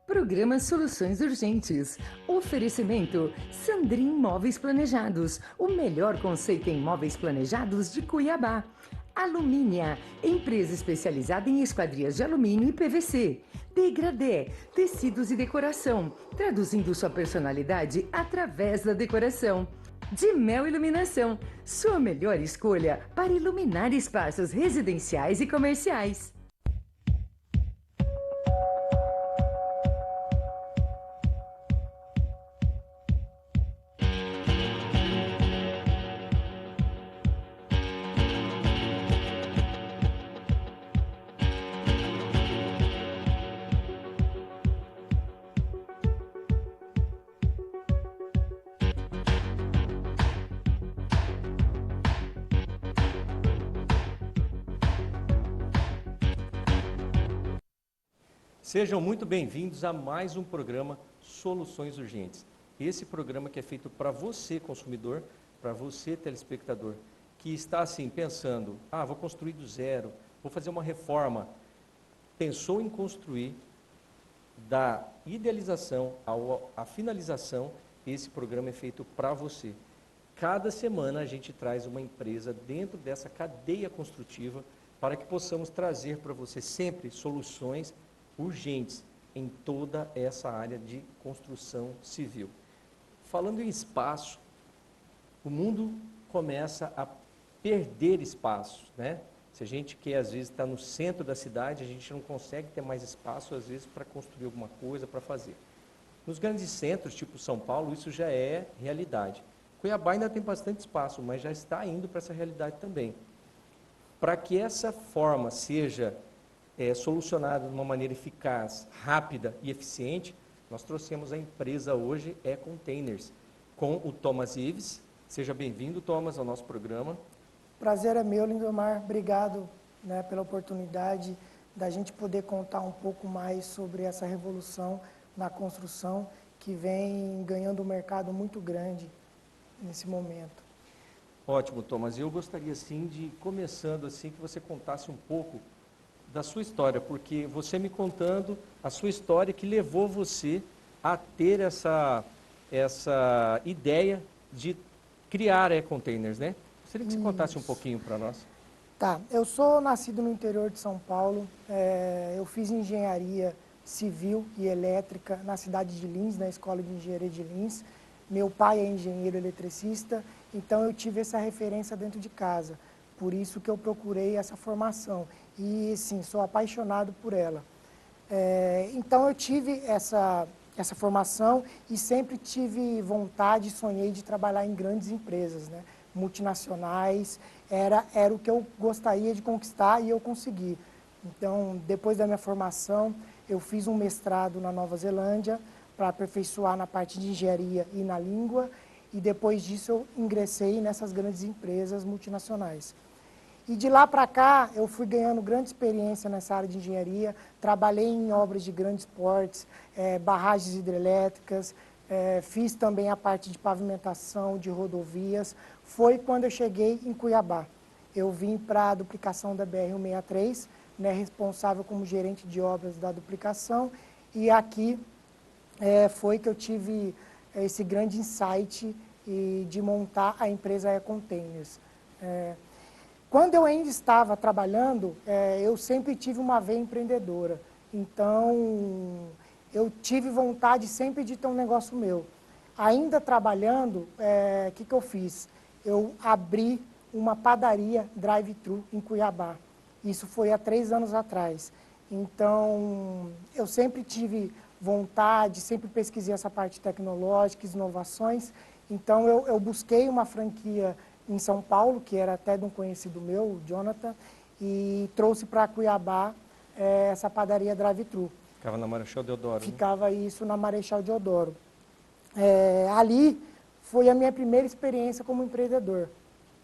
Programa Soluções Urgentes. Oferecimento Sandrin Móveis Planejados, o melhor conceito em móveis planejados de Cuiabá. Alumínia, empresa especializada em esquadrias de alumínio e PVC. Degradê, tecidos e decoração, traduzindo sua personalidade através da decoração. De Mel Iluminação, sua melhor escolha para iluminar espaços residenciais e comerciais. Sejam muito bem-vindos a mais um programa Soluções Urgentes. Esse programa que é feito para você, consumidor, para você, telespectador, que está assim pensando, vou construir do zero, vou fazer uma reforma. Pensou em construir da idealização à finalização, esse programa é feito para você. Cada semana a gente traz uma empresa dentro dessa cadeia construtiva para que possamos trazer para você sempre soluções urgentes em toda essa área de construção civil. Falando em espaço, o mundo começa a perder espaço, né? Se a gente quer, às vezes, estar no centro da cidade, a gente não consegue ter mais espaço, às vezes, para construir alguma coisa, para fazer. Nos grandes centros, tipo São Paulo, isso já é realidade. Cuiabá ainda tem bastante espaço, mas já está indo para essa realidade também. Para que essa forma seja solucionada de uma maneira eficaz, rápida e eficiente, nós trouxemos a empresa hoje, E-Containers, com o Thomas Ives. Seja bem-vindo, Thomas, ao nosso programa. Prazer é meu, Lindomar. Obrigado, pela oportunidade da gente poder contar um pouco mais sobre essa revolução na construção que vem ganhando um mercado muito grande nesse momento. Ótimo, Thomas. Eu gostaria, assim, de, começando assim, que você contasse um pouco da sua história, porque você me contando a sua história que levou você a ter essa ideia de criar E-Containers, né? Gostaria que você contasse um pouquinho para nós. Tá, eu sou nascido no interior de São Paulo, eu fiz engenharia civil e elétrica na cidade de Lins, na Escola de Engenharia de Lins. Meu pai é engenheiro eletricista, então eu tive essa referência dentro de casa. Por isso que eu procurei essa formação. E, sim, sou apaixonado por ela. Então, eu tive essa formação e sempre tive vontade, sonhei de trabalhar em grandes empresas, né? Multinacionais. Era o que eu gostaria de conquistar e eu consegui. Então, depois da minha formação, eu fiz um mestrado na Nova Zelândia para aperfeiçoar na parte de engenharia e na língua. E depois disso, eu ingressei nessas grandes empresas multinacionais. E de lá para cá, eu fui ganhando grande experiência nessa área de engenharia, trabalhei em obras de grandes portes, barragens hidrelétricas, fiz também a parte de pavimentação de rodovias. Foi quando eu cheguei em Cuiabá. Eu vim para a duplicação da BR-163, né, responsável como gerente de obras da duplicação, e aqui foi que eu tive esse grande insight de montar a empresa E-Containers. Quando eu ainda estava trabalhando, eu sempre tive uma veia empreendedora. Então, eu tive vontade sempre de ter um negócio meu. Ainda trabalhando, o que eu fiz? Eu abri uma padaria drive-thru em Cuiabá. Isso foi há 3 anos atrás. Então, eu sempre tive vontade, sempre pesquisei essa parte tecnológica, inovações. Então, eu busquei uma franquia em São Paulo, que era até de um conhecido meu, o Jonathan, e trouxe para Cuiabá essa padaria drive-thru. Ficava na Marechal Deodoro. Ficava isso na Marechal Deodoro. Ali foi a minha primeira experiência como empreendedor.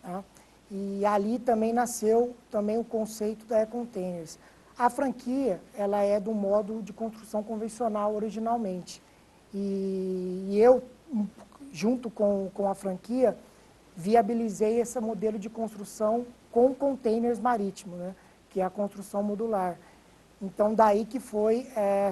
Tá? E ali também nasceu também o conceito da E-Containers. A franquia, ela é do modo de construção convencional originalmente. E eu, junto com a franquia, viabilizei esse modelo de construção com containers marítimos, né, que é a construção modular. Então, daí que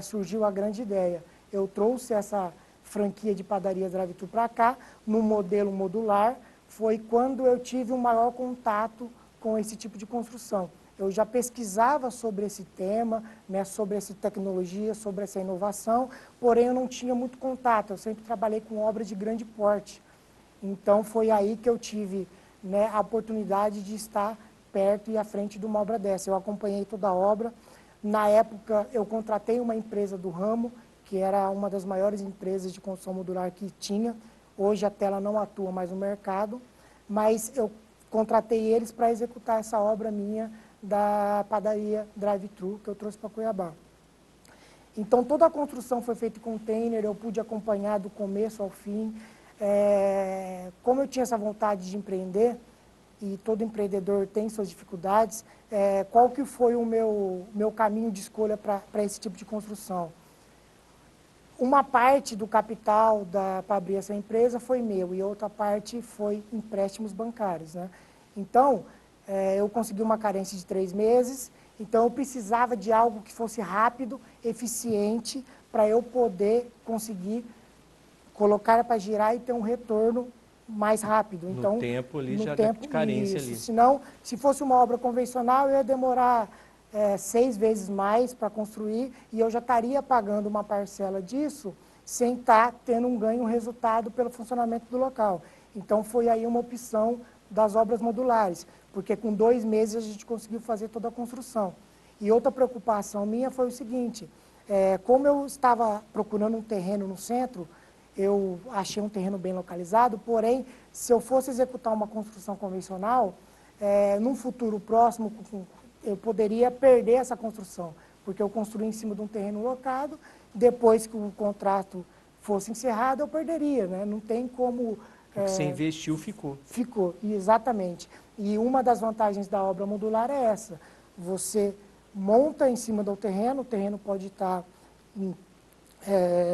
surgiu a grande ideia. Eu trouxe essa franquia de padaria drive-thru para cá, no modelo modular, foi quando eu tive um maior contato com esse tipo de construção. Eu já pesquisava sobre esse tema, né, sobre essa tecnologia, sobre essa inovação, porém eu não tinha muito contato, eu sempre trabalhei com obras de grande porte. Então, foi aí que eu tive, né, a oportunidade de estar perto e à frente de uma obra dessa. Eu acompanhei toda a obra. Na época, eu contratei uma empresa do ramo, que era uma das maiores empresas de construção modular que tinha. Hoje, até ela não atua mais no mercado, mas eu contratei eles para executar essa obra minha da padaria drive-thru que eu trouxe para Cuiabá. Então, toda a construção foi feita em container, eu pude acompanhar do começo ao fim. Como eu tinha essa vontade de empreender, e todo empreendedor tem suas dificuldades, qual que foi o meu caminho de escolha para esse tipo de construção? Uma parte do capital para abrir essa empresa foi meu e outra parte foi empréstimos bancários, né? Então, eu consegui uma carência de 3 meses, então eu precisava de algo que fosse rápido, eficiente, para eu poder conseguir colocar para girar e ter um retorno mais rápido. Então, no tempo ali, já tempo, de carência isso. ali. Senão, se fosse uma obra convencional, eu ia demorar 6 vezes mais para construir e eu já estaria pagando uma parcela disso sem estar tendo um ganho, um resultado pelo funcionamento do local. Então, foi aí uma opção das obras modulares, porque com 2 meses a gente conseguiu fazer toda a construção. E outra preocupação minha foi o seguinte, como eu estava procurando um terreno no centro, eu achei um terreno bem localizado, porém, se eu fosse executar uma construção convencional, num futuro próximo, eu poderia perder essa construção, porque eu construí em cima de um terreno locado, depois que o contrato fosse encerrado, eu perderia, né? Não tem como... O que você investiu ficou. Ficou, exatamente. E uma das vantagens da obra modular é essa, você monta em cima do terreno, o terreno pode estar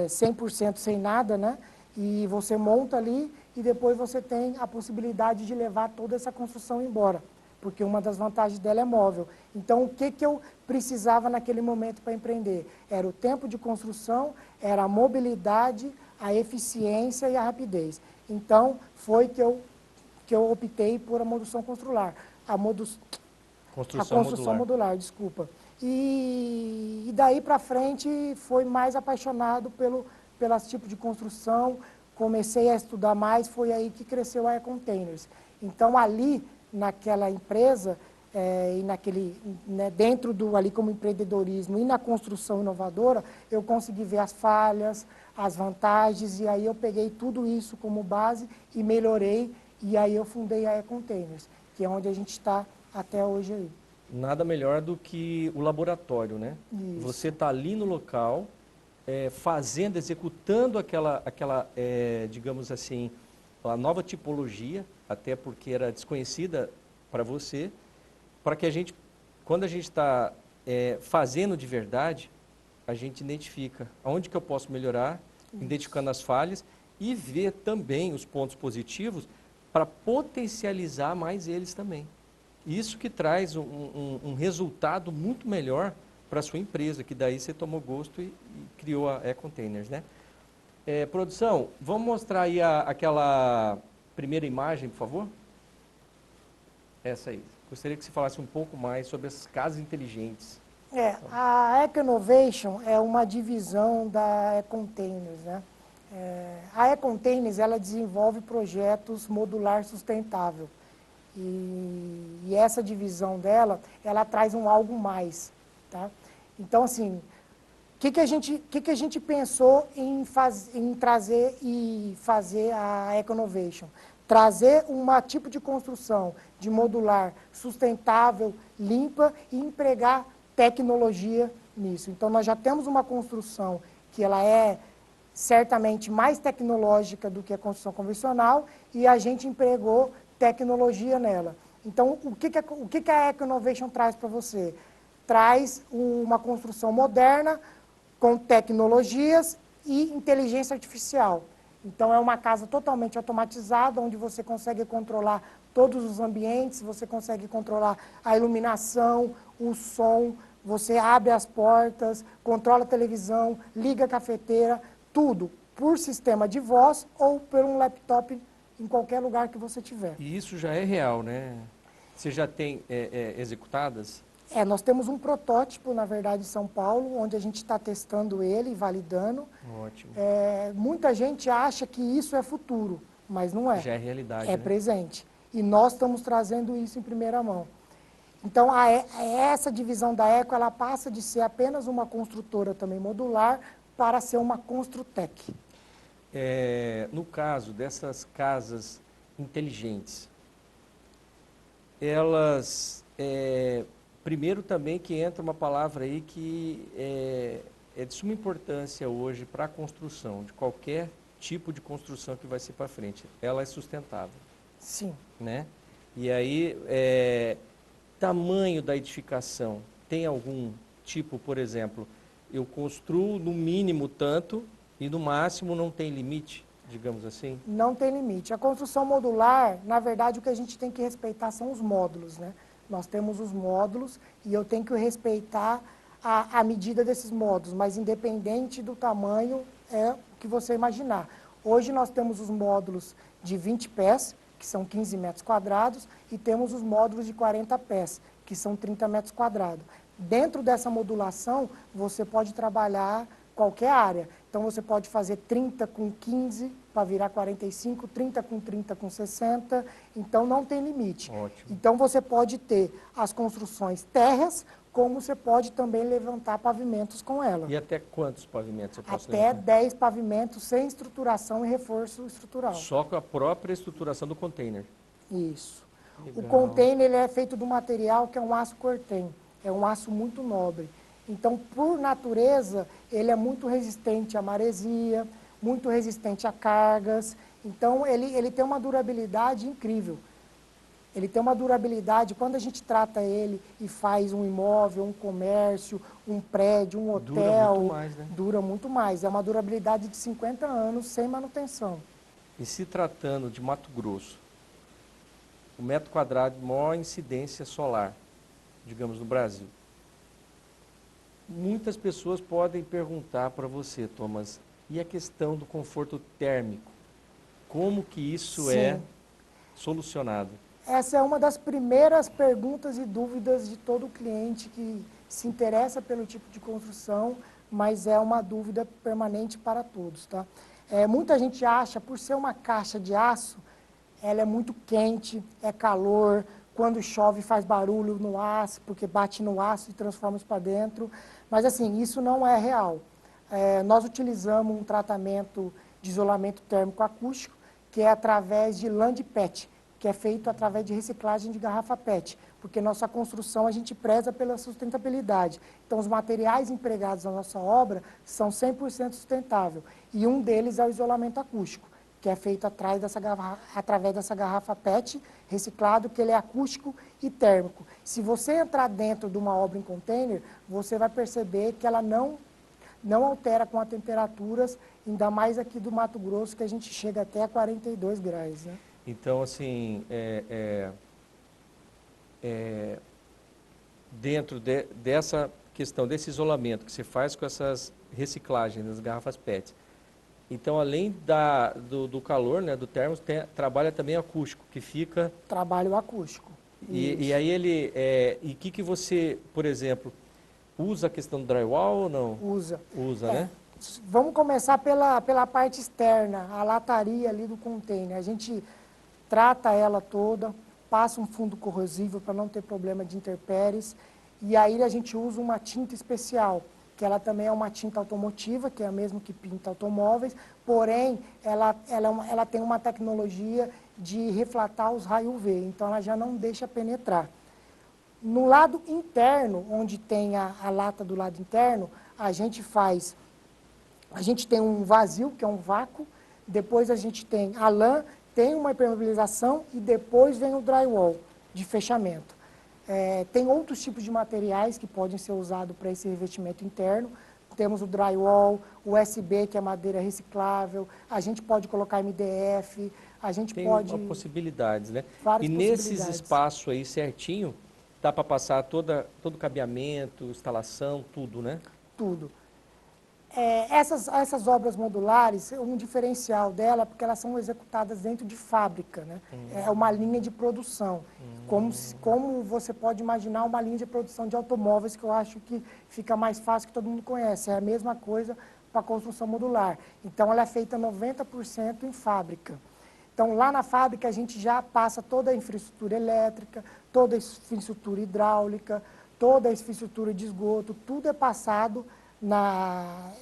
100% sem nada, né? E você monta ali e depois você tem a possibilidade de levar toda essa construção embora, porque uma das vantagens dela é móvel. Então, o que eu precisava naquele momento para empreender? Era o tempo de construção, era a mobilidade, a eficiência e a rapidez. Então, foi que eu optei por a modução constrular. A construção modular, desculpa. E daí para frente foi mais apaixonado pelo tipo de construção, comecei a estudar mais, foi aí que cresceu a E-Containers. Então ali, naquela empresa, e né, dentro ali como empreendedorismo e na construção inovadora, eu consegui ver as falhas, as vantagens, e aí eu peguei tudo isso como base e melhorei, e aí eu fundei a E-Containers, que é onde a gente está até hoje aí. Nada melhor do que o laboratório, né? Isso. Você está ali no local, fazendo, executando aquela digamos assim, a nova tipologia, até porque era desconhecida para você, para que a gente, quando a gente está fazendo de verdade, a gente identifica aonde que eu posso melhorar, identificando as falhas e ver também os pontos positivos para potencializar mais eles também. Isso que traz um resultado muito melhor para a sua empresa, que daí você tomou gosto e criou a E-Containers, né? Produção, vamos mostrar aí aquela primeira imagem, por favor? Essa aí. Gostaria que você falasse um pouco mais sobre as casas inteligentes. A Eco-Innovation é uma divisão da E-Containers, né? A E-Containers, ela desenvolve projetos modular sustentável. E essa divisão dela, ela traz um algo mais, tá? Então, assim, o que a gente pensou em trazer e fazer a Eco-Innovation? Trazer um tipo de construção de modular sustentável, limpa e empregar tecnologia nisso. Então, nós já temos uma construção que ela é certamente mais tecnológica do que a construção convencional e a gente empregou tecnologia nela. Então, o que a Eco-Innovation traz para você? Traz uma construção moderna, com tecnologias e inteligência artificial. Então, é uma casa totalmente automatizada, onde você consegue controlar todos os ambientes, você consegue controlar a iluminação, o som, você abre as portas, controla a televisão, liga a cafeteira, tudo por sistema de voz ou por um laptop em qualquer lugar que você tiver. E isso já é real, né? Você já tem executadas? Nós temos um protótipo, na verdade, em São Paulo, onde a gente está testando ele e validando. Ótimo. Muita gente acha que isso é futuro, mas não é. Já é realidade, É né? presente. E nós estamos trazendo isso em primeira mão. Então, essa divisão da Eco, ela passa de ser apenas uma construtora também modular para ser uma Construtec. No caso dessas casas inteligentes, elas... primeiro também que entra uma palavra aí que é de suma importância hoje para a construção, de qualquer tipo de construção que vai ser para frente. Ela é sustentável. Sim. Né? E aí, tamanho da edificação, tem algum tipo, por exemplo, eu construo no mínimo tanto e no máximo não tem limite, digamos assim? Não tem limite. A construção modular, na verdade, o que a gente tem que respeitar são os módulos, né? Nós temos os módulos e eu tenho que respeitar a medida desses módulos, mas independente do tamanho, é o que você imaginar. Hoje nós temos os módulos de 20 pés, que são 15 metros quadrados, e temos os módulos de 40 pés, que são 30 metros quadrados. Dentro dessa modulação, você pode trabalhar qualquer área. Então, você pode fazer 30 com 15 para virar 45, 30 com 60, então não tem limite. Ótimo. Então, você pode ter as construções térreas, como você pode também levantar pavimentos com ela. E até quantos pavimentos eu posso Até levantar? 10 pavimentos sem estruturação e reforço estrutural. Só com a própria estruturação do container. Isso. Legal. O container ele é feito do material que é um aço cortem. É um aço muito nobre. Então, por natureza, ele é muito resistente à maresia, muito resistente a cargas. Então, ele tem uma durabilidade incrível. Ele tem uma durabilidade, quando a gente trata ele e faz um imóvel, um comércio, um prédio, um hotel... Dura muito mais, né? Dura muito mais. É uma durabilidade de 50 anos sem manutenção. E se tratando de Mato Grosso, o metro quadrado de maior incidência solar, digamos, no Brasil. Muitas pessoas podem perguntar para você, Thomas, e a questão do conforto térmico? Como que isso é solucionado? Essa é uma das primeiras perguntas e dúvidas de todo cliente que se interessa pelo tipo de construção, mas é uma dúvida permanente para todos, tá? Muita gente acha, por ser uma caixa de aço, ela é muito quente, é calor, quando chove faz barulho no aço, porque bate no aço e transforma isso para dentro. Mas assim, isso não é real. Nós utilizamos um tratamento de isolamento térmico acústico, que é através de lã de PET, que é feito através de reciclagem de garrafa PET, porque nossa construção a gente preza pela sustentabilidade. Então, os materiais empregados na nossa obra são 100% sustentáveis, e um deles é o isolamento acústico, que é feito através dessa garrafa PET reciclado, que ele é acústico e térmico. Se você entrar dentro de uma obra em container, você vai perceber que ela não altera com as temperaturas, ainda mais aqui do Mato Grosso, que a gente chega até a 42 graus, né? Então, assim, dentro dessa questão, desse isolamento que você faz com essas reciclagens das garrafas PET, então, além do calor, né, do termo, trabalha também acústico, que fica... Trabalho acústico. E aí ele... e o que você, por exemplo, usa a questão do drywall ou não? Usa. Usa, né? Vamos começar pela parte externa, a lataria ali do container. A gente trata ela toda, passa um fundo corrosivo para não ter problema de intempéries, e aí a gente usa uma tinta especial, que ela também é uma tinta automotiva, que é a mesma que pinta automóveis, porém ela tem uma tecnologia de refratar os raios UV, então ela já não deixa penetrar. No lado interno, onde tem a lata do lado interno, a gente tem um vazio, que é um vácuo, depois a gente tem a lã, tem uma impermeabilização e depois vem o drywall de fechamento. Tem outros tipos de materiais que podem ser usados para esse revestimento interno. Temos o drywall, o USB, que é madeira reciclável, a gente pode colocar MDF, a gente tem pode... possibilidades, né? Várias e nesses possibilidades. espaços aí certinho, dá para passar todo o cabeamento, instalação, tudo, né? Tudo. Essas obras modulares, um diferencial dela é porque elas são executadas dentro de fábrica, né? É uma linha de produção. Como você pode imaginar uma linha de produção de automóveis, que eu acho que fica mais fácil, que todo mundo conhece. É a mesma coisa para a construção modular. Então, ela é feita 90% em fábrica. Então, lá na fábrica, a gente já passa toda a infraestrutura elétrica, toda a infraestrutura hidráulica, toda a infraestrutura de esgoto, tudo é passado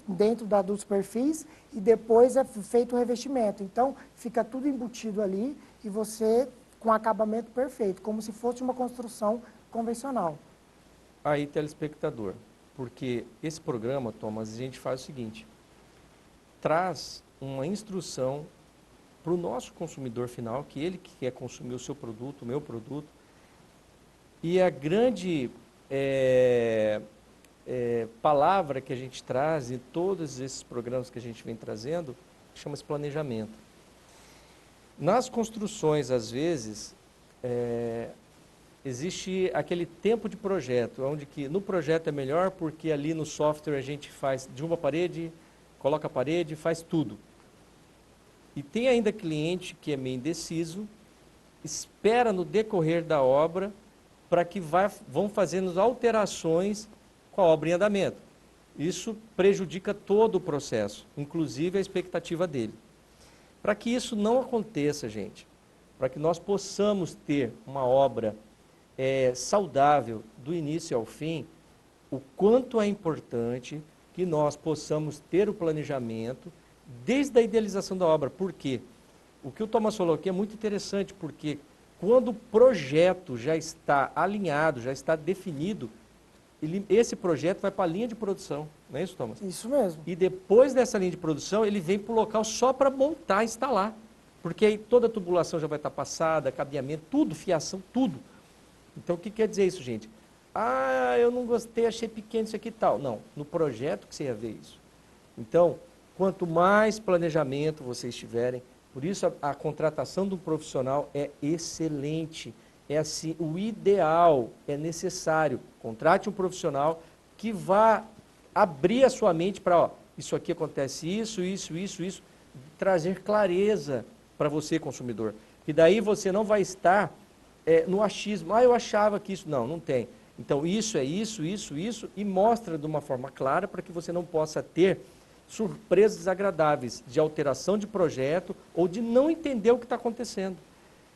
dentro dos perfis e depois é feito o revestimento. Então, fica tudo embutido ali e você com acabamento perfeito, como se fosse uma construção convencional. Aí, telespectador, porque esse programa, Thomas, a gente faz o seguinte, traz uma instrução para o nosso consumidor final, que ele que quer consumir o seu produto, o meu produto, e a grande palavra que a gente traz em todos esses programas que a gente vem trazendo, chama-se planejamento. Nas construções, às vezes, existe aquele tempo de projeto, onde que no projeto é melhor porque ali no software a gente faz de uma parede, coloca a parede, faz tudo. E tem ainda cliente que é meio indeciso, espera no decorrer da obra para que vão fazendo alterações com a obra em andamento. Isso prejudica todo o processo, inclusive a expectativa dele. Para que isso não aconteça, gente, para que nós possamos ter uma obra saudável do início ao fim, o quanto é importante que nós possamos ter o planejamento desde a idealização da obra. Por quê? O que o Thomas falou aqui é muito interessante, porque quando o projeto já está alinhado, já está definido, esse projeto vai para a linha de produção, não é isso, Thomas? Isso mesmo. E depois dessa linha de produção, ele vem para o local só para montar e instalar. Porque aí toda a tubulação já vai estar passada, cabeamento, tudo, fiação, tudo. Então, o que quer dizer isso, gente? Ah, eu não gostei, achei pequeno isso aqui e tal. Não, no projeto que você ia ver isso. Então, quanto mais planejamento vocês tiverem, por isso a contratação de um profissional é excelente. É assim, o ideal, é necessário. Contrate um profissional que vá abrir a sua mente para, isso aqui acontece isso, trazer clareza para você, consumidor. E daí você não vai estar no achismo, eu achava que isso, não tem. Então, isso é isso, e mostra de uma forma clara para que você não possa ter surpresas desagradáveis de alteração de projeto ou de não entender o que está acontecendo.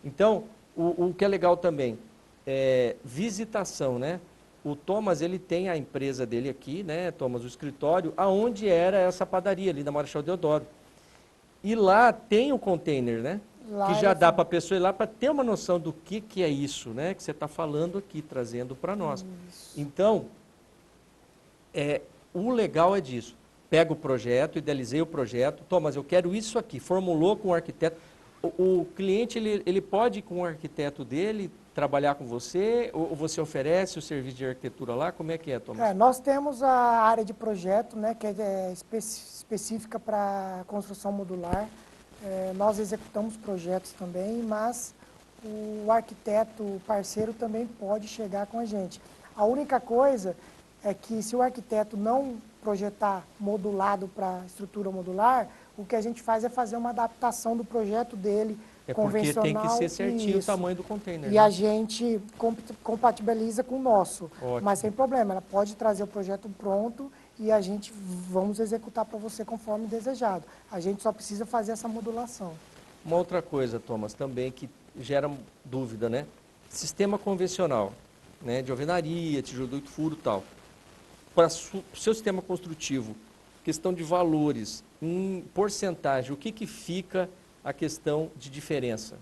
Então, o que é legal também é visitação, né? O Thomas, ele tem a empresa dele aqui, né, Thomas, o escritório, aonde era essa padaria ali na Marechal Deodoro. E lá tem o container, né? Lá que já dá para a pessoa ir lá para ter uma noção do que é isso, né? Que você está falando aqui, trazendo para nós. Isso. Então, o legal é disso. Pega o projeto, idealizei o projeto, Thomas, eu quero isso aqui, formulou com o arquiteto. O cliente, ele pode, com o arquiteto dele, trabalhar com você, ou você oferece o serviço de arquitetura lá? Como é que é, Thomas? Nós temos a área de projeto, né, que é específica para construção modular. Nós executamos projetos também, mas o arquiteto parceiro também pode chegar com a gente. A única coisa é que se o arquiteto não projetar modulado para estrutura modular, o que a gente faz é fazer uma adaptação do projeto dele, convencional. Porque tem que ser certinho o tamanho do container. E né? A gente compatibiliza com o nosso. Ótimo. Mas sem problema, ela pode trazer o projeto pronto e a gente vamos executar para você conforme desejado. A gente só precisa fazer essa modulação. Uma outra coisa, Thomas, também que gera dúvida, né? Sistema convencional, né? De alvenaria, tijolo de 8 furos e tal. Para o seu sistema construtivo, questão de valores, em porcentagem, o que fica a questão de diferença?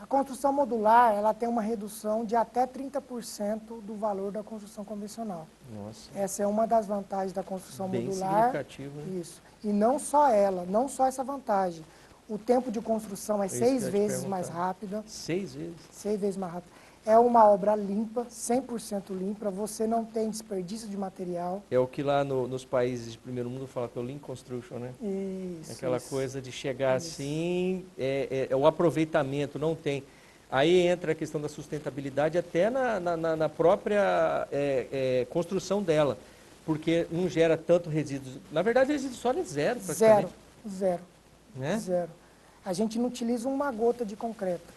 A construção modular, ela tem uma redução de até 30% do valor da construção convencional. Nossa. Essa é uma das vantagens da construção bem modular. Significativo, né? Isso. E não só ela, não só essa vantagem. O tempo de construção é 6 vezes mais rápida. 6 vezes? 6 vezes mais rápido. É uma obra limpa, 100% limpa, você não tem desperdício de material. É o que lá nos países de primeiro mundo fala que é o Lean Construction, né? Isso. Aquela coisa de chegar assim, o aproveitamento, não tem. Aí entra a questão da sustentabilidade até na própria construção dela, porque não gera tanto resíduos. Na verdade, resíduo sólido é zero, praticamente. Zero. Né? Zero. A gente não utiliza uma gota de concreto.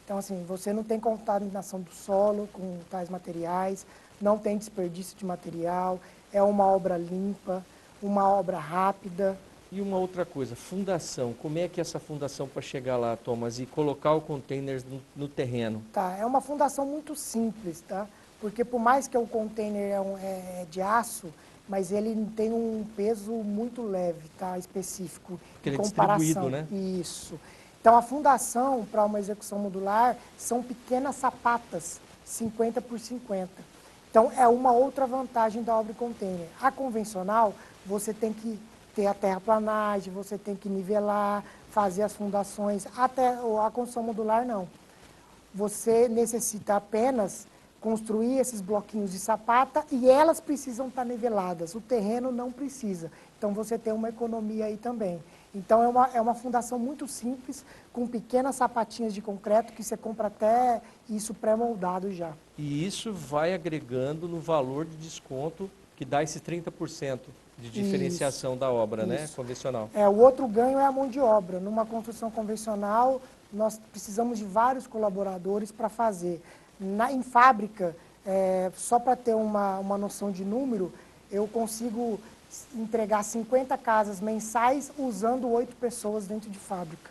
Então, assim, você não tem contaminação do solo com tais materiais, não tem desperdício de material, é uma obra limpa, uma obra rápida. E uma outra coisa, fundação. Como é que é essa fundação para chegar lá, Thomas, e colocar o container no terreno? Tá, é uma fundação muito simples, tá? Porque por mais que o container é de aço, mas ele tem um peso muito leve, tá? Específico, Porque em ele é comparação. distribuído, né? Isso. Então, a fundação para uma execução modular são pequenas sapatas, 50 por 50. Então, é uma outra vantagem da obra container. A convencional, você tem que ter a terraplanagem, você tem que nivelar, fazer as fundações. Até a construção modular, não. Você necessita apenas construir esses bloquinhos de sapata e elas precisam estar niveladas. O terreno não precisa. Então, você tem uma economia aí também. Então, é uma fundação muito simples, com pequenas sapatinhas de concreto, que você compra até isso pré-moldado já. E isso vai agregando no valor de desconto que dá esse 30% de diferenciação da obra, né? Convencional. O outro ganho é a mão de obra. Numa construção convencional, nós precisamos de vários colaboradores para fazer. Em fábrica, só para ter uma noção de número, eu consigo entregar 50 casas mensais usando 8 pessoas dentro de fábrica.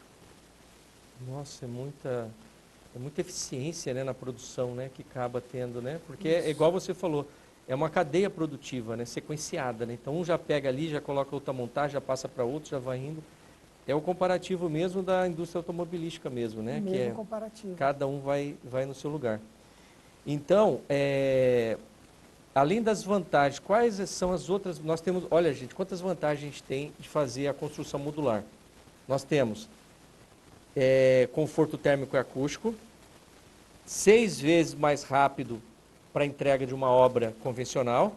Nossa, é muita eficiência, né, na produção, né, que acaba tendo, né? Porque é igual você falou, é uma cadeia produtiva, né, sequenciada, né? Então um já pega ali, já coloca outra montagem, já passa para outro, já vai indo. É o comparativo mesmo da indústria automobilística mesmo, né? Mesmo que é comparativo. Cada um vai no seu lugar. Então, além das vantagens, quais são as outras? Nós temos, olha gente, quantas vantagens a gente tem de fazer a construção modular? Nós temos conforto térmico e acústico, 6 vezes mais rápido para a entrega de uma obra convencional,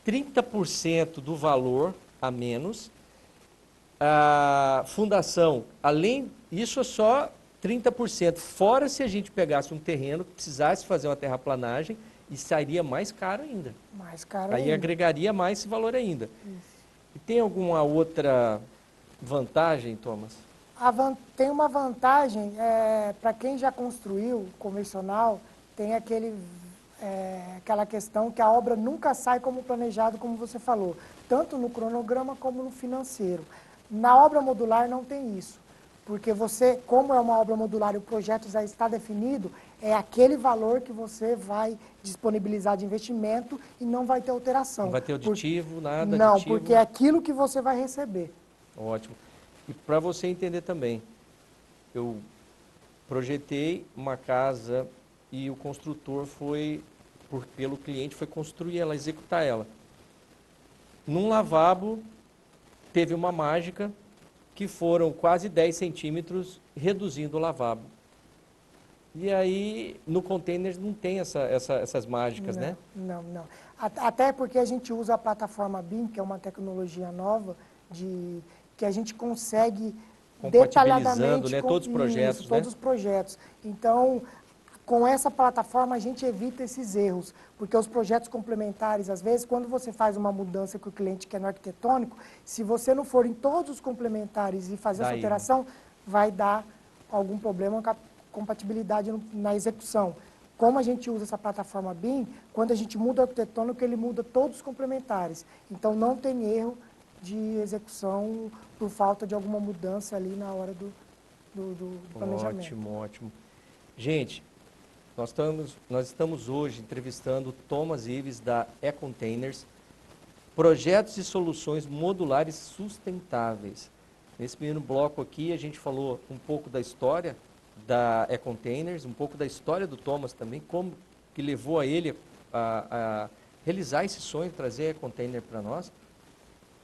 30% do valor a menos, a fundação, isso é só 30%, fora se a gente pegasse um terreno que precisasse fazer uma terraplanagem e sairia mais caro ainda. Mais caro Aí ainda. agregaria mais esse valor ainda. Isso. E tem alguma outra vantagem, Thomas? Tem uma vantagem, para quem já construiu convencional, tem aquela questão que a obra nunca sai como planejado, como você falou, tanto no cronograma como no financeiro. Na obra modular não tem isso, porque você, como é uma obra modular e o projeto já está definido, é aquele valor que você vai disponibilizar de investimento e não vai ter alteração. Não vai ter aditivo, nada não, aditivo? Não, porque é aquilo que você vai receber. Ótimo. E para você entender também, eu projetei uma casa e o construtor pelo cliente, foi construir ela, executar ela. Num lavabo, teve uma mágica que foram quase 10 centímetros reduzindo o lavabo. E aí, no container não tem essas mágicas, né? Não. Até porque a gente usa a plataforma BIM, que é uma tecnologia nova, que a gente consegue detalhadamente... né, todos os projetos, isso, todos os projetos. Então, com essa plataforma, a gente evita esses erros, porque os projetos complementares, às vezes, quando você faz uma mudança que o cliente quer no arquitetônico, se você não for em todos os complementares e fazer essa alteração, vai dar algum problema com a compatibilidade na execução. Como a gente usa essa plataforma BIM, quando a gente muda o arquitetônico, ele muda todos os complementares. Então, não tem erro de execução por falta de alguma mudança ali na hora do planejamento. Ótimo. Gente, nós estamos hoje entrevistando Thomas Ives da E-Containers, projetos e soluções modulares sustentáveis. Nesse primeiro bloco aqui a gente falou um pouco da história da E-Containers, um pouco da história do Thomas também, como que levou a ele a realizar esse sonho, trazer a E-Container para nós.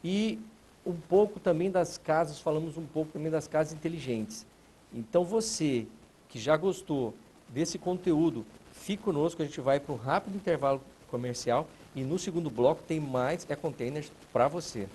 E um pouco também das casas, falamos um pouco também das casas inteligentes. Então você que já gostou desse conteúdo, fique conosco, a gente vai para um rápido intervalo comercial e no segundo bloco tem mais E-Containers para você.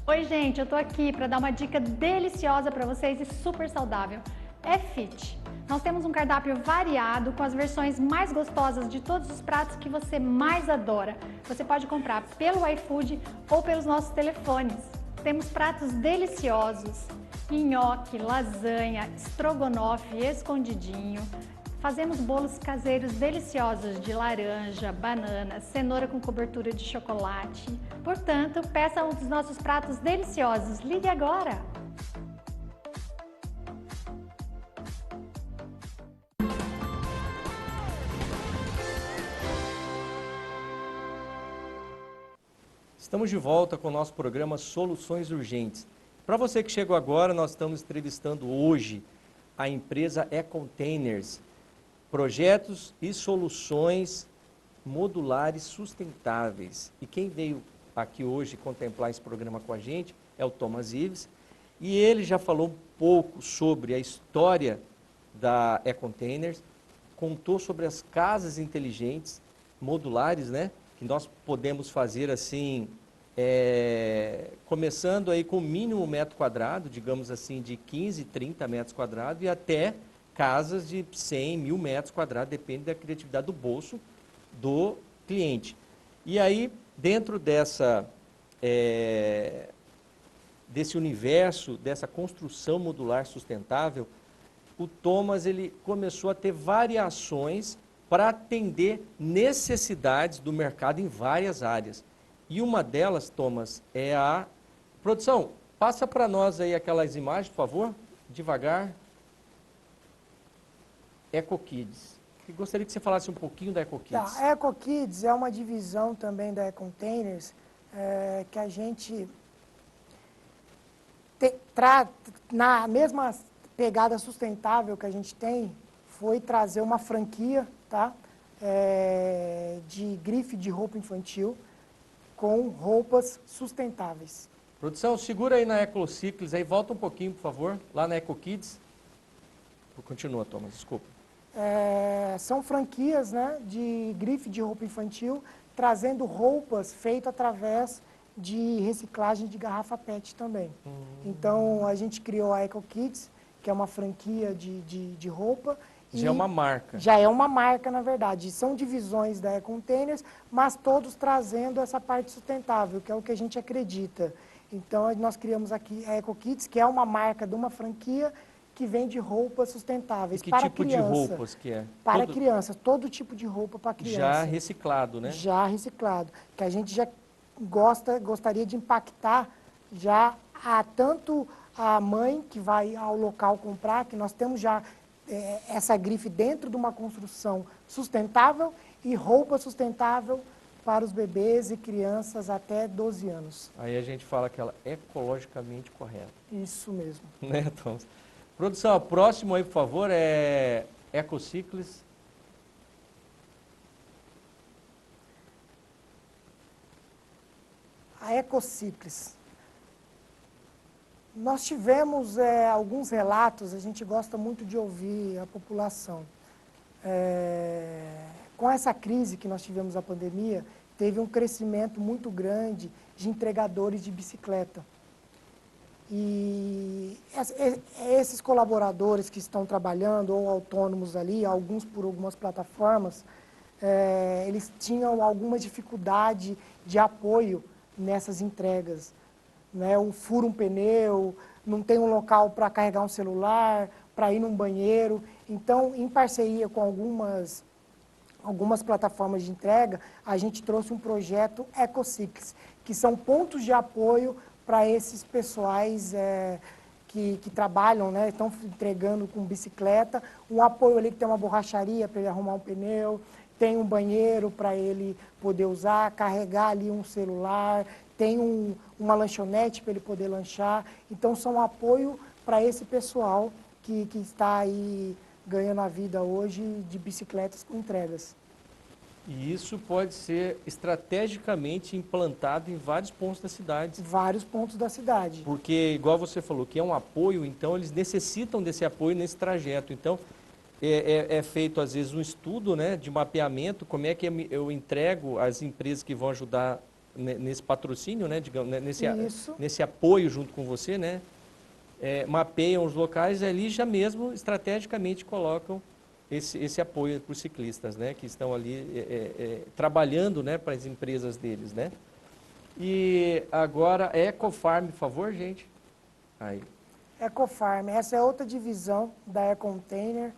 Oi, gente, eu tô aqui para dar uma dica deliciosa para vocês e super saudável. É Fit. Nós temos um cardápio variado com as versões mais gostosas de todos os pratos que você mais adora. Você pode comprar pelo iFood ou pelos nossos telefones. Temos pratos deliciosos, nhoque, lasanha, estrogonofe, escondidinho. Fazemos bolos caseiros deliciosos de laranja, banana, cenoura com cobertura de chocolate. Portanto, peça um dos nossos pratos deliciosos. Ligue agora! Estamos de volta com o nosso programa Soluções Urgentes. Para você que chegou agora, nós estamos entrevistando hoje a empresa E-Containers, projetos e soluções modulares sustentáveis. E quem veio aqui hoje contemplar esse programa com a gente é o Thomas Ives, e ele já falou um pouco sobre a história da E-Containers, contou sobre as casas inteligentes modulares, né? Que nós podemos fazer assim, começando aí com o mínimo metro quadrado, digamos assim, de 15, 30 metros quadrados e até casas de 100, 1000 metros quadrados, depende da criatividade do bolso do cliente. E aí, dentro desse universo, dessa construção modular sustentável, o Thomas ele começou a ter variações para atender necessidades do mercado em várias áreas. E uma delas, Thomas, é a... Produção, passa para nós aí aquelas imagens, por favor, devagar. EcoKids. Eu gostaria que você falasse um pouquinho da EcoKids. A EcoKids é uma divisão também da E-Containers, que a gente na mesma pegada sustentável que a gente tem, foi trazer uma franquia, tá? De grife de roupa infantil com roupas sustentáveis. Produção, segura aí na EcoCiclis, aí volta um pouquinho, por favor, lá na EcoKids. Continua, Thomas, desculpa. São franquias, né, de grife de roupa infantil, trazendo roupas feitas através de reciclagem de garrafa PET também. Então, a gente criou a EcoKids, que é uma franquia de roupa. Já é uma marca. Já é uma marca, na verdade. São divisões da E-Containers, mas todos trazendo essa parte sustentável, que é o que a gente acredita. Então, nós criamos aqui a EcoKids, que é uma marca de uma franquia que vende roupas sustentáveis que para tipo criança. De roupas que é? Para criança, todo tipo de roupa para criança. Já reciclado, né? Já reciclado. Que a gente já gostaria de impactar já tanto a mãe que vai ao local comprar, que nós temos já essa grife dentro de uma construção sustentável e roupa sustentável para os bebês e crianças até 12 anos. Aí a gente fala que ela é ecologicamente correta. Isso mesmo. Né, Thomas? Produção, próximo aí, por favor, é EcoCiclis. A EcoCiclis. Nós tivemos alguns relatos, a gente gosta muito de ouvir a população. Com essa crise que nós tivemos, a pandemia, teve um crescimento muito grande de entregadores de bicicleta. E esses colaboradores que estão trabalhando, ou autônomos ali, alguns por algumas plataformas, eles tinham alguma dificuldade de apoio nessas entregas. Né? Fura um pneu, não tem um local para carregar um celular, para ir num banheiro. Então, em parceria com algumas plataformas de entrega, a gente trouxe um projeto EcoCiclis, que são pontos de apoio para esses pessoais que trabalham, né, estão entregando com bicicleta, um apoio ali que tem uma borracharia para ele arrumar um pneu, tem um banheiro para ele poder usar, carregar ali um celular, tem uma lanchonete para ele poder lanchar. Então, são apoio para esse pessoal que está aí ganhando a vida hoje de bicicletas com entregas. E isso pode ser estrategicamente implantado em vários pontos da cidade. Vários pontos da cidade. Porque, igual você falou, que é um apoio, então eles necessitam desse apoio nesse trajeto. Então, é feito, às vezes, um estudo, né, de mapeamento, como é que eu entrego as empresas que vão ajudar nesse patrocínio, né, digamos, Isso. nesse apoio junto com você, né, mapeiam os locais e ali já mesmo estrategicamente colocam esse apoio para os ciclistas, né, que estão ali trabalhando, né, para as empresas deles, né. E agora, Ecofarm, por favor, gente. Aí. Ecofarm, essa é outra divisão da Econtainer.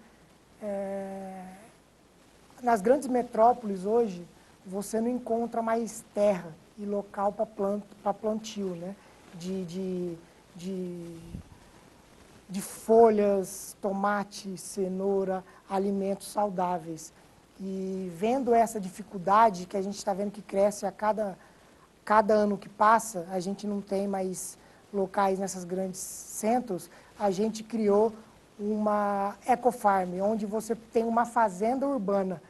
Nas grandes metrópoles hoje, você não encontra mais terra e local para plantio, né? De folhas, tomate, cenoura, alimentos saudáveis. E vendo essa dificuldade que a gente está vendo que cresce a cada ano que passa, a gente não tem mais locais nesses grandes centros, a gente criou uma ecofarm, onde você tem uma fazenda urbana.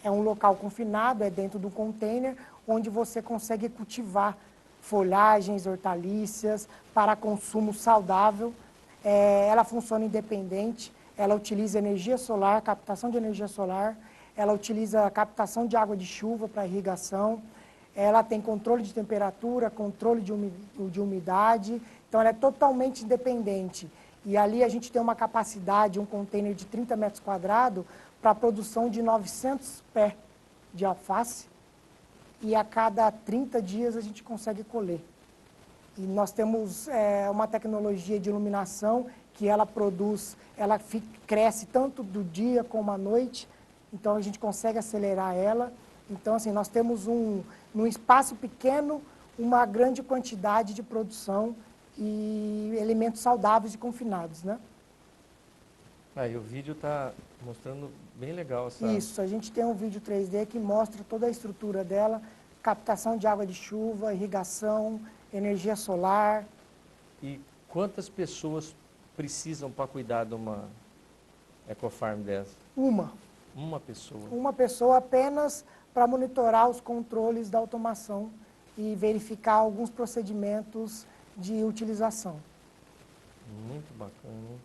É um local confinado, é dentro do container, onde você consegue cultivar folhagens, hortaliças para consumo saudável. Ela funciona independente, ela utiliza energia solar, captação de energia solar, ela utiliza captação de água de chuva para irrigação, ela tem controle de temperatura, controle de umidade, então ela é totalmente independente. E ali a gente tem uma capacidade, um container de 30 metros quadrados, para a produção de 900 pés de alface, e a cada 30 dias a gente consegue colher. E nós temos uma tecnologia de iluminação que ela produz, cresce tanto do dia como à noite, então a gente consegue acelerar ela. Então, assim, nós temos num espaço pequeno, uma grande quantidade de produção e alimentos saudáveis e confinados, né? Aí o vídeo está mostrando bem legal essa... Isso, a gente tem um vídeo 3D que mostra toda a estrutura dela, captação de água de chuva, irrigação, energia solar. E quantas pessoas precisam para cuidar de uma ecofarm dessa? Uma pessoa. Uma pessoa apenas para monitorar os controles da automação e verificar alguns procedimentos de utilização. Muito bacana.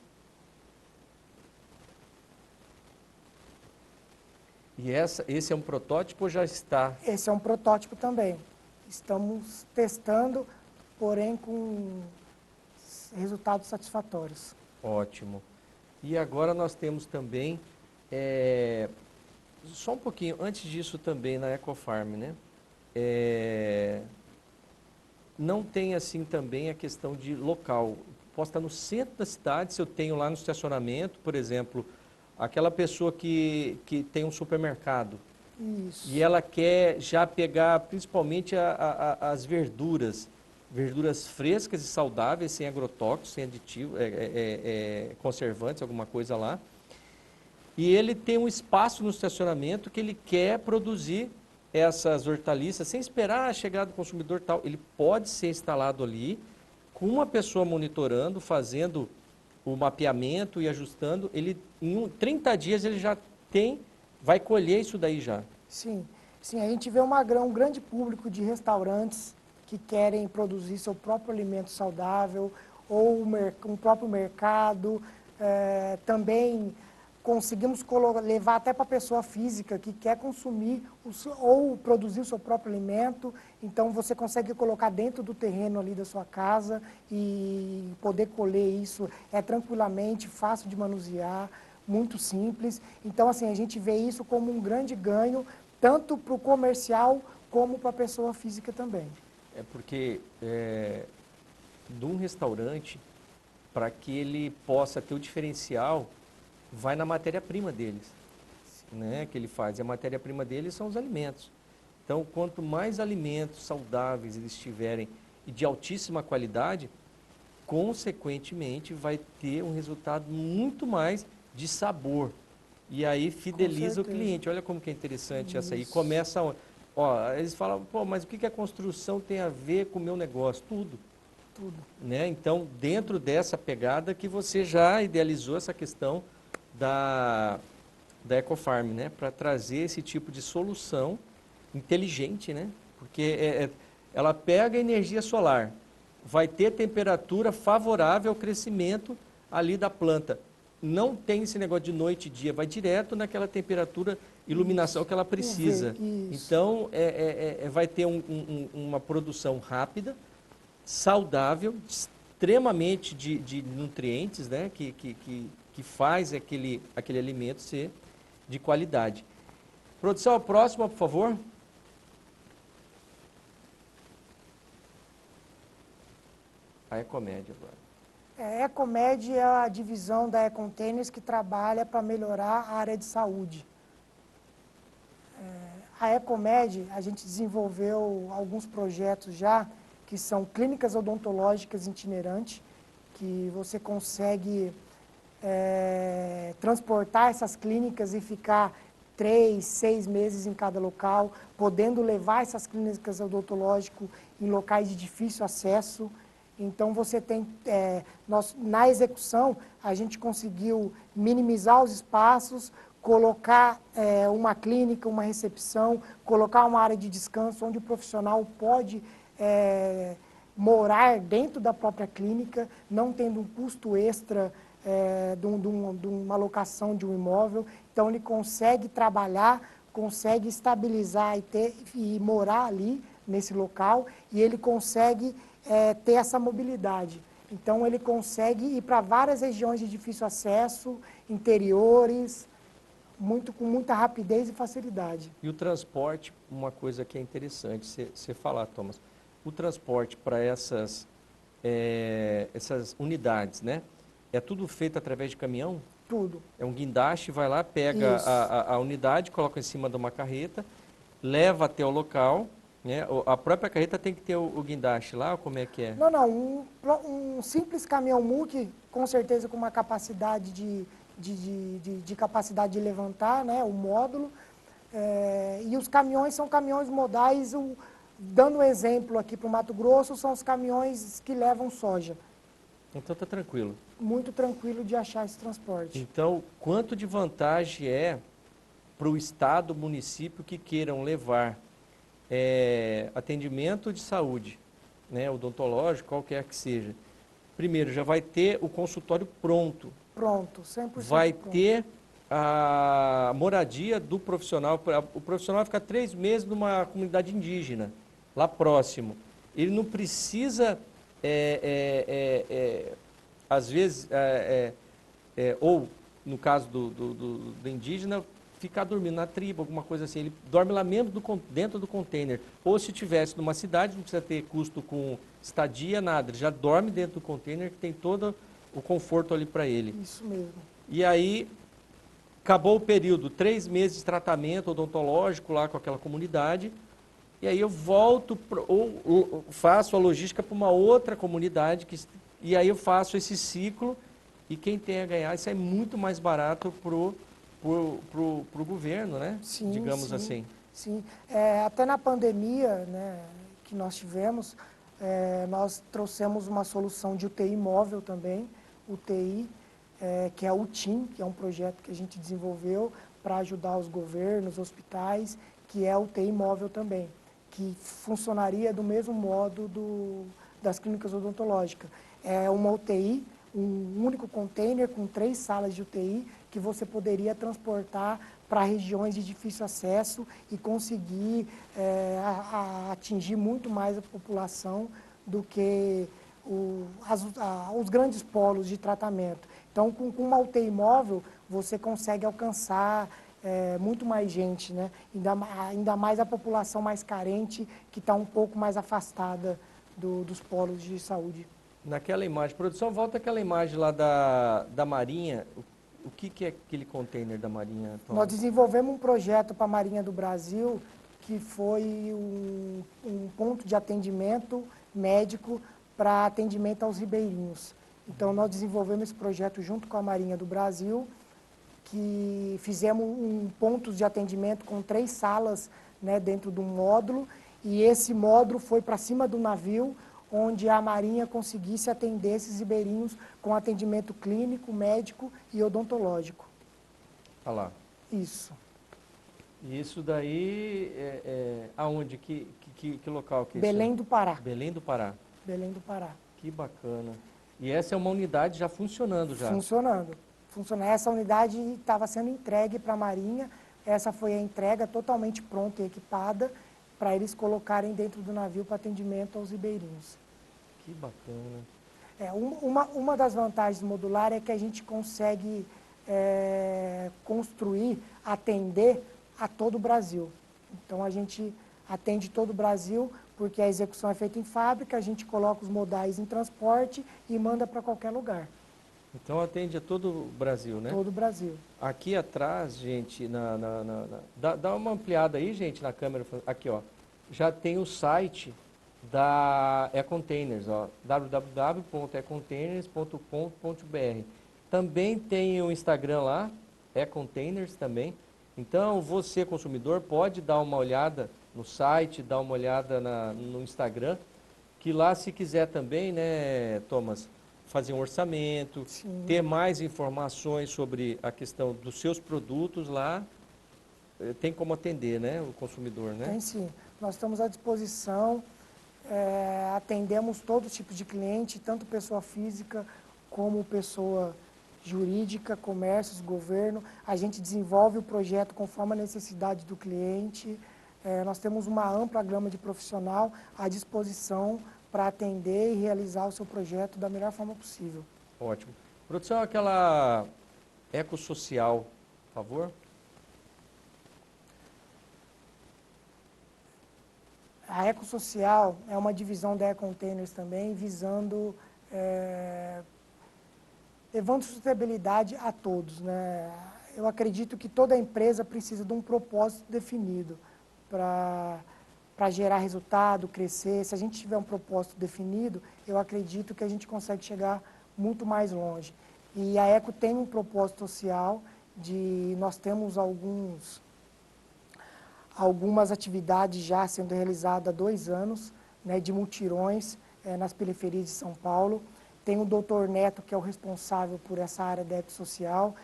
E esse é um protótipo ou já está? Esse é um protótipo também. Estamos testando, porém com resultados satisfatórios. Ótimo. E agora nós temos também, só um pouquinho, antes disso também na Ecofarm, né? Não tem assim também a questão de local. Posso estar no centro da cidade, se eu tenho lá no estacionamento, por exemplo, aquela pessoa que tem um supermercado. Isso. E ela quer já pegar principalmente as verduras frescas e saudáveis, sem agrotóxicos, sem aditivos, conservantes, alguma coisa lá. E ele tem um espaço no estacionamento que ele quer produzir essas hortaliças sem esperar a chegada do consumidor tal. Ele pode ser instalado ali, com uma pessoa monitorando, fazendo o mapeamento e ajustando. Ele, em 30 dias ele já vai colher isso daí já. Sim, sim, a gente vê um grande público de restaurantes que querem produzir seu próprio alimento saudável, ou um próprio mercado. Também conseguimos levar até para a pessoa física que quer consumir ou produzir o seu próprio alimento. Então, você consegue colocar dentro do terreno ali da sua casa e poder colher isso tranquilamente, fácil de manusear, muito simples. Então, assim, a gente vê isso como um grande ganho, tanto para o comercial como para a pessoa física também. É porque de um restaurante, para que ele possa ter o diferencial, vai na matéria-prima deles, né, que ele faz. E a matéria-prima deles são os alimentos. Então, quanto mais alimentos saudáveis eles tiverem e de altíssima qualidade, consequentemente vai ter um resultado muito mais de sabor. E aí fideliza o cliente. Olha como que é interessante essa aí. Começa, eles falam, pô, mas o que a construção tem a ver com o meu negócio? Tudo. Tudo. Né? Então, dentro dessa pegada que você já idealizou essa questão da Ecofarm, né? Para trazer esse tipo de solução inteligente, né? Porque ela pega a energia solar, vai ter temperatura favorável ao crescimento ali da planta. não tem esse negócio de noite e dia, vai direto naquela temperatura, iluminação que ela precisa. Isso. Então, vai ter uma produção rápida, saudável, extremamente de nutrientes, né? Que faz aquele alimento ser de qualidade. Produção, a próxima, por favor. A Ecomed agora. A Ecomed é a divisão da E-Containers que trabalha para melhorar a área de saúde. A Ecomed, a gente desenvolveu alguns projetos já, que são clínicas odontológicas itinerantes, que você consegue transportar essas clínicas e ficar 3, 6 meses em cada local, podendo levar essas clínicas odontológicas em locais de difícil acesso. Então, você tem, na execução, a gente conseguiu minimizar os espaços, colocar uma clínica, uma recepção, colocar uma área de descanso onde o profissional pode morar dentro da própria clínica, não tendo um custo extra de uma locação de um imóvel. Então, ele consegue trabalhar, consegue estabilizar e morar ali nesse local, e ele consegue ter essa mobilidade. Então, ele consegue ir para várias regiões de difícil acesso, interiores, com muita rapidez e facilidade. E o transporte, uma coisa que é interessante você falar, Thomas, o transporte para essas unidades, né? É tudo feito através de caminhão? Tudo. É um guindaste, vai lá, pega a unidade, coloca em cima de uma carreta, leva até o local, né? A própria carreta tem que ter o guindaste lá, ou como é que é? Não. Um simples caminhão MUC, com certeza com uma capacidade de capacidade de levantar, né, o módulo. E os caminhões são caminhões modais, dando um exemplo aqui para o Mato Grosso, são os caminhões que levam soja. Então tá tranquilo. Muito tranquilo de achar esse transporte. Então, quanto de vantagem é para o estado, município que queiram levar atendimento de saúde, né, odontológico, qualquer que seja. Primeiro, já vai ter o consultório pronto. Pronto, 100% vai pronto. ter a moradia do profissional. O profissional vai ficar 3 meses numa comunidade indígena, lá próximo. Ele não precisa, às vezes, ou no caso do indígena, ficar dormindo na tribo, alguma coisa assim. Ele dorme lá mesmo dentro do container. Ou se tivesse numa cidade, não precisa ter custo com estadia, nada. Ele já dorme dentro do container, que tem todo o conforto ali para ele. Isso mesmo. E aí, acabou o período, 3 meses de tratamento odontológico lá com aquela comunidade, e aí eu volto, ou faço a logística para uma outra comunidade, e aí eu faço esse ciclo, e quem tem a ganhar, isso é muito mais barato pro governo, né? Sim, digamos sim, assim. Sim, até na pandemia, né, que nós tivemos, nós trouxemos uma solução de UTI móvel também, UTI, que é o TIM, que é um projeto que a gente desenvolveu para ajudar os governos, hospitais, que é a UTI móvel também, que funcionaria do mesmo modo das clínicas odontológicas. É uma UTI, um único container com 3 salas de UTI, que você poderia transportar para regiões de difícil acesso e conseguir atingir muito mais a população do que os grandes polos de tratamento. Então, com uma UTI móvel, você consegue alcançar muito mais gente, né? Ainda mais a população mais carente, que está um pouco mais afastada dos polos de saúde. Naquela imagem, produção, volta aquela imagem lá da Marinha. O que é aquele container da Marinha, Tom? Nós desenvolvemos um projeto para a Marinha do Brasil, que foi um ponto de atendimento médico para atendimento aos ribeirinhos. Então, nós desenvolvemos esse projeto junto com a Marinha do Brasil, que fizemos um ponto de atendimento com 3 salas, né, dentro de um módulo, e esse módulo foi para cima do navio, onde a Marinha conseguisse atender esses ribeirinhos com atendimento clínico, médico e odontológico. Olha lá. Isso. E isso daí, aonde? Que local que é Belém isso? do Pará. Belém do Pará. Belém do Pará. Que bacana. E essa é uma unidade já funcionando já? Funcionando. funcionar. Essa unidade estava sendo entregue para a Marinha, essa foi a entrega totalmente pronta e equipada para eles colocarem dentro do navio para atendimento aos ribeirinhos. Que bacana. Uma das vantagens do modular é que a gente consegue construir, atender a todo o Brasil. Então, a gente atende todo o Brasil, porque a execução é feita em fábrica, a gente coloca os modais em transporte e manda para qualquer lugar. Então atende a todo o Brasil, né? Todo o Brasil. Aqui atrás, gente, dá uma ampliada aí, gente, na câmera. Aqui, ó. Já tem o site da E-Containers, ó, www.econtainers.com.br. Também tem o Instagram lá, E-Containers também. Então, você, consumidor, pode dar uma olhada no site, dar uma olhada no Instagram, que lá, se quiser também, né, Thomas, fazer um orçamento, Sim. ter mais informações sobre a questão dos seus produtos lá, tem como atender, né, o consumidor, né? Tem sim. Nós estamos à disposição, atendemos todo tipo de cliente, tanto pessoa física como pessoa jurídica, comércios, governo. A gente desenvolve o projeto conforme a necessidade do cliente. Nós temos uma ampla gama de profissional à disposição para atender e realizar o seu projeto da melhor forma possível. Ótimo. Produção, aquela ecossocial, por favor. A Ecossocial é uma divisão da E-Containers também, visando levando sustentabilidade a todos, né? Eu acredito que toda empresa precisa de um propósito definido para gerar resultado, crescer. Se a gente tiver um propósito definido, eu acredito que a gente consegue chegar muito mais longe. E a Eco tem um propósito social, nós temos algumas atividades já sendo realizadas há 2 anos, né, de mutirões nas periferias de São Paulo. Tem o Dr. Neto, que é o responsável por essa área da Ecossocial,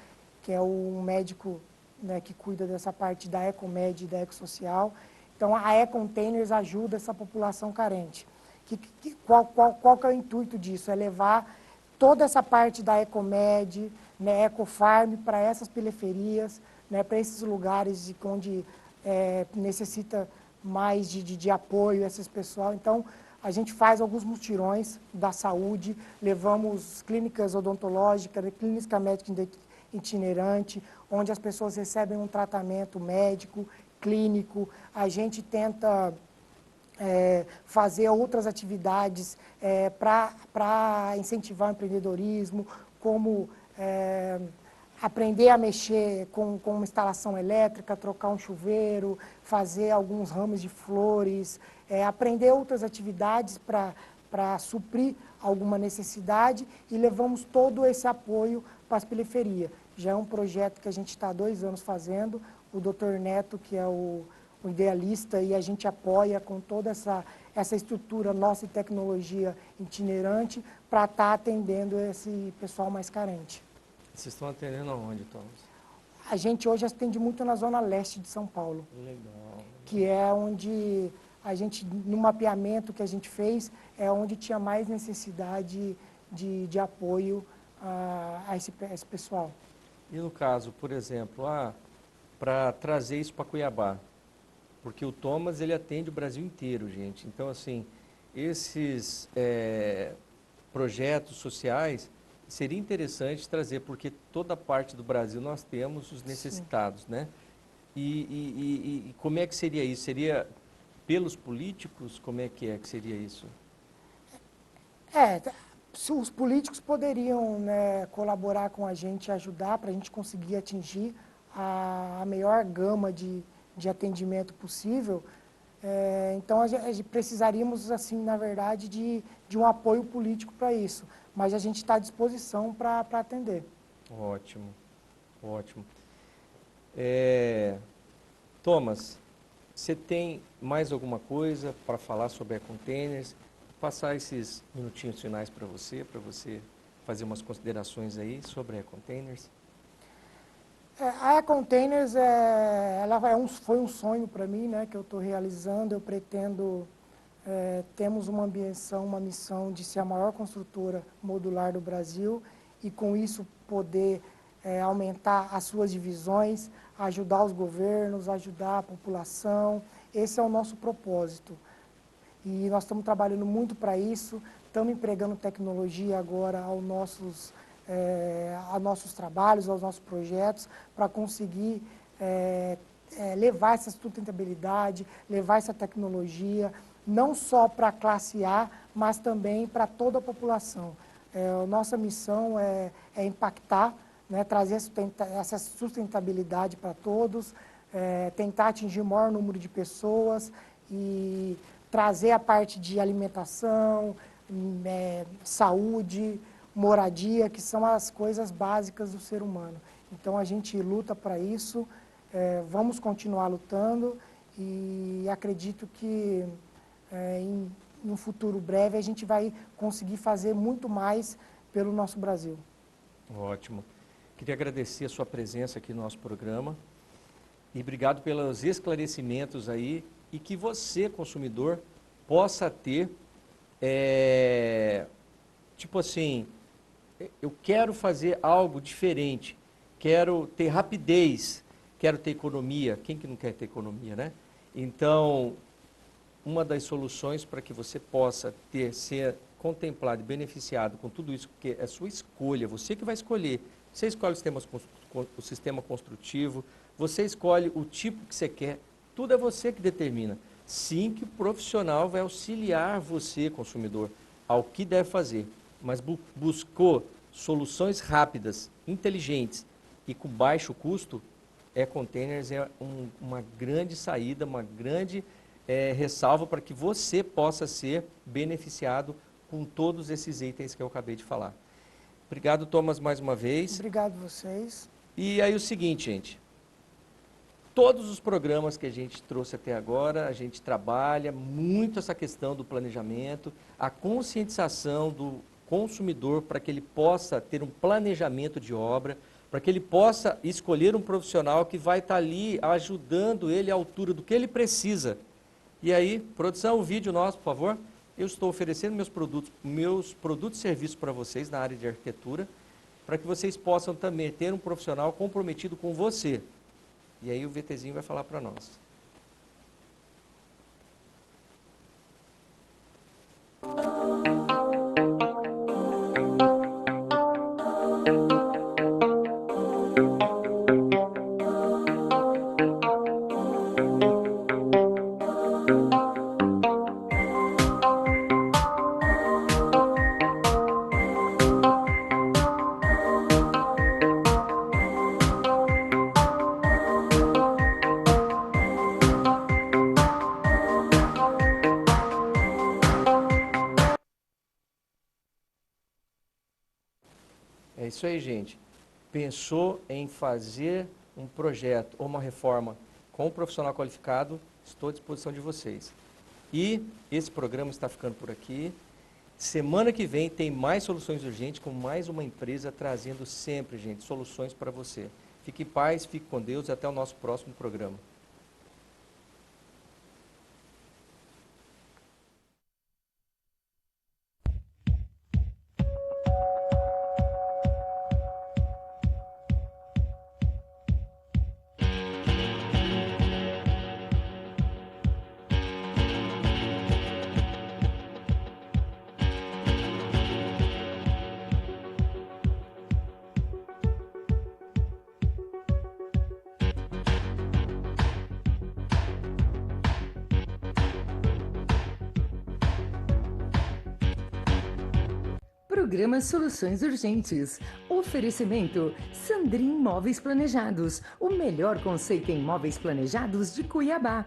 que é um médico, né, que cuida dessa parte da Ecomed e da Ecossocial. Então, a E-Containers ajuda essa população carente. Qual que é o intuito disso? É levar toda essa parte da Ecomed, né, Ecofarm, para essas periferias, né, para esses lugares onde necessita mais de apoio a esses pessoal. Então, a gente faz alguns mutirões da saúde, levamos clínicas odontológicas, clínica médica itinerante, onde as pessoas recebem um tratamento médico, clínico. A gente tenta fazer outras atividades para incentivar o empreendedorismo, como aprender a mexer com uma instalação elétrica, trocar um chuveiro, fazer alguns ramos de flores, aprender outras atividades para suprir alguma necessidade, e levamos todo esse apoio para as periferias. Já é um projeto que a gente está há 2 anos fazendo, o Dr. Neto, que é o idealista, e a gente apoia com toda essa estrutura nossa e tecnologia itinerante para estar atendendo esse pessoal mais carente. Vocês estão atendendo aonde, Thomas? A gente hoje atende muito na zona leste de São Paulo. Legal. Que é onde a gente, no mapeamento que a gente fez, é onde tinha mais necessidade de apoio a esse pessoal. E no caso, por exemplo, para trazer isso para Cuiabá, porque o Thomas, ele atende o Brasil inteiro, gente. Então, assim, esses projetos sociais, seria interessante trazer, porque toda parte do Brasil nós temos os necessitados, sim, né? E como é que seria isso? Seria pelos políticos? Como é que seria isso? Os políticos poderiam, né, colaborar com a gente, ajudar para a gente conseguir atingir a maior gama de atendimento possível. Então, a gente precisaríamos, assim, na verdade, de um apoio político para isso. Mas a gente está à disposição para atender. Ótimo, ótimo. Thomas, você tem mais alguma coisa para falar sobre a E-Containers? Passar esses minutinhos finais para você fazer umas considerações aí sobre a E-Containers. A E-Containers foi um sonho para mim, né, que eu estou realizando. Eu pretendo, temos uma missão de ser a maior construtora modular do Brasil, e com isso poder aumentar as suas divisões, ajudar os governos, ajudar a população. Esse é o nosso propósito. E nós estamos trabalhando muito para isso, estamos empregando tecnologia agora aos nossos trabalhos, aos nossos projetos, para conseguir levar essa sustentabilidade, levar essa tecnologia, não só para a classe A, mas também para toda a população. A nossa missão é impactar, né, trazer essa sustentabilidade para todos, tentar atingir o maior número de pessoas e trazer a parte de alimentação, saúde, moradia, que são as coisas básicas do ser humano. Então, a gente luta para isso, vamos continuar lutando e acredito que em um futuro breve a gente vai conseguir fazer muito mais pelo nosso Brasil. Ótimo. Queria agradecer a sua presença aqui no nosso programa e obrigado pelos esclarecimentos aí e que você, consumidor, possa ter, tipo assim, eu quero fazer algo diferente, quero ter rapidez, quero ter economia. Quem que não quer ter economia, né? Então, uma das soluções para que você possa ser contemplado e beneficiado com tudo isso, porque é sua escolha, você que vai escolher. Você escolhe o sistema construtivo, você escolhe o tipo que você quer, tudo é você que determina. Sim que o profissional vai auxiliar você, consumidor, ao que deve fazer, mas buscou soluções rápidas, inteligentes e com baixo custo, Containers é uma grande saída, uma grande ressalva para que você possa ser beneficiado com todos esses itens que eu acabei de falar. Obrigado, Thomas, mais uma vez. Obrigado a vocês. E aí o seguinte, gente, todos os programas que a gente trouxe até agora, a gente trabalha muito essa questão do planejamento, a conscientização do consumidor para que ele possa ter um planejamento de obra, para que ele possa escolher um profissional que vai estar ali ajudando ele à altura do que ele precisa. E aí, produção, o vídeo nosso, por favor. Eu estou oferecendo meus produtos e serviços para vocês na área de arquitetura, para que vocês possam também ter um profissional comprometido com você. E aí o VTzinho vai falar para nós. É isso aí, gente. Pensou em fazer um projeto ou uma reforma com um profissional qualificado? Estou à disposição de vocês. E esse programa está ficando por aqui. Semana que vem tem mais soluções urgentes com mais uma empresa trazendo sempre, gente, soluções para você. Fique em paz, fique com Deus e até o nosso próximo programa. Programa Soluções Urgentes. Oferecimento Sandrin Móveis Planejados, o melhor conceito em móveis planejados de Cuiabá.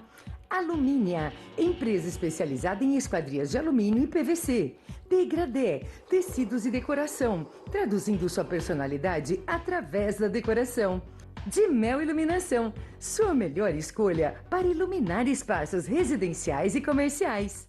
Alumínia, empresa especializada em esquadrias de alumínio e PVC. Degradê, tecidos e decoração, traduzindo sua personalidade através da decoração. De Mel Iluminação, sua melhor escolha para iluminar espaços residenciais e comerciais.